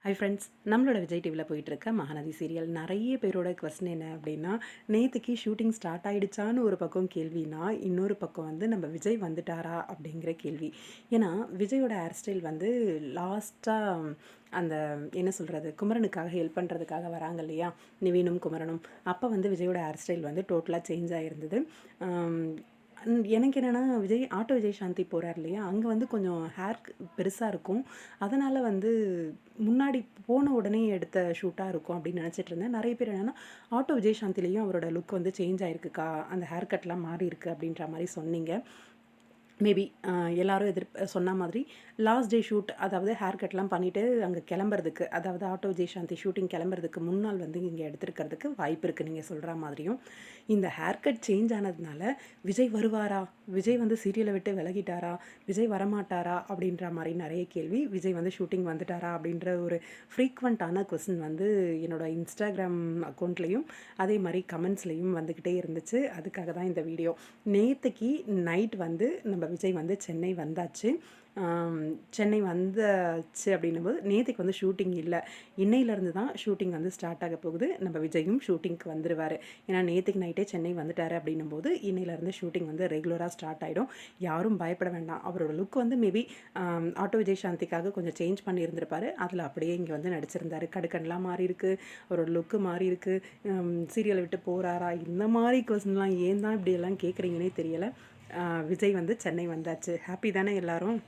Hi friends, நம்மளோட விஜய் டிவியில் போயிட்டுருக்க மகாநதி சீரியல் நிறைய பேரோட கொஸ்டின் என்ன அப்படின்னா, நேற்றுக்கு ஷூட்டிங் ஸ்டார்ட் ஆகிடுச்சான்னு ஒரு பக்கம் கேள்வினா, இன்னொரு பக்கம் வந்து நம்ம விஜய் வந்துட்டாரா அப்படிங்கிற கேள்வி. ஏன்னா விஜயோட ஹேர் ஸ்டைல் வந்து லாஸ்ட்டாக அந்த என்ன சொல்கிறது, குமரனுக்காக ஹெல்ப் பண்ணுறதுக்காக வராங்க இல்லையா, நிவீனும் குமரனும். அப்போ வந்து விஜயோட ஹேர் ஸ்டைல் வந்து டோட்டலாக சேஞ்ச் ஆகிருந்தது. எனக்கு என்னென்னா, ஆட்டோ விஜய் சாந்தி போகிறார் இல்லையா, அங்கே வந்து கொஞ்சம் ஹேர் பெருசாக இருக்கும். அதனால் வந்து முன்னாடி போன உடனே எடுத்த ஷூட்டாக இருக்கும் அப்படின்னு நினச்சிட்டு இருந்தேன். நிறைய பேர் என்னென்னா, ஆட்டோ விஜய் சாந்திலேயும் அவரோட லுக் வந்து சேஞ்ச் ஆகிருக்குக்கா, அந்த ஹேர் கட்லாம் மாறி இருக்குது அப்படின்ற மாதிரி சொன்னீங்க. மேபி எல்லாரும் சொன்ன மாதிரி லாஸ்ட் டே ஷூட், அதாவது ஹேர் கட்லாம் பண்ணிவிட்டு அங்கே கிளம்புறதுக்கு, அதாவது ஆட்டோ விஜய் சாந்தி ஷூட்டிங் கிளம்புறதுக்கு முன்னால் வந்து இங்கே எடுத்துருக்கிறதுக்கு வாய்ப்பு இருக்குது நீங்கள் சொல்கிற மாதிரியும். இந்த ஹேர் கட் சேஞ்ச் ஆனதுனால விஜய் வருவாரா, விஜய் வந்து சீரியலை விட்டு விலகிட்டாரா, விஜய் வரமாட்டாரா அப்படின்ற மாதிரி நிறைய கேள்வி. விஜய் வந்து ஷூட்டிங் வந்துட்டாரா அப்படின்ற ஒரு ஃப்ரீக்வெண்ட்டான கொஸ்டின் வந்து என்னோடய இன்ஸ்டாகிராம் அக்கௌண்ட்லேயும் அதே மாதிரி கமெண்ட்ஸ்லேயும் வந்துக்கிட்டே இருந்துச்சு. அதுக்காக தான் இந்த வீடியோ. நேற்றுக்கு நைட் வந்து நம்ம விஜய் வந்து சென்னை வந்தாச்சு. சென்னை வந்தாச்சு அப்படின்னும்போது நேற்றுக்கு வந்து ஷூட்டிங் இல்லை, இன்னையிலேருந்து தான் ஷூட்டிங் வந்து ஸ்டார்ட் ஆக போகுது. நம்ம விஜயும் ஷூட்டிங்க்கு வந்துடுவார். ஏன்னா நேற்றுக்கு நைட்டே சென்னை வந்துட்டார் அப்படின்னும்போது இன்னையிலேருந்து ஷூட்டிங் வந்து ரெகுலராக ஸ்டார்ட் ஆகிடும். யாரும் பயப்பட வேண்டாம். அவரோட லுக் வந்து மேபி ஆட்டோ விஜய் சாந்திக்காக கொஞ்சம் சேஞ்ச் பண்ணியிருந்திருப்பார். அதில் அப்படியே இங்கே வந்து நடிச்சிருந்தார். கடுக்கன்லாம் மாறி இருக்குது, அவரோட லுக்கு மாறி இருக்குது. சீரியலை விட்டு போகிறாரா, இந்த மாதிரி கொஸ்டின்லாம் ஏன் தான் இப்படியெல்லாம் கேட்குறீங்கன்னே தெரியலை. விஜய் வந்து சென்னை வந்தாச்சு. ஹாப்பி தானே எல்லாரும்?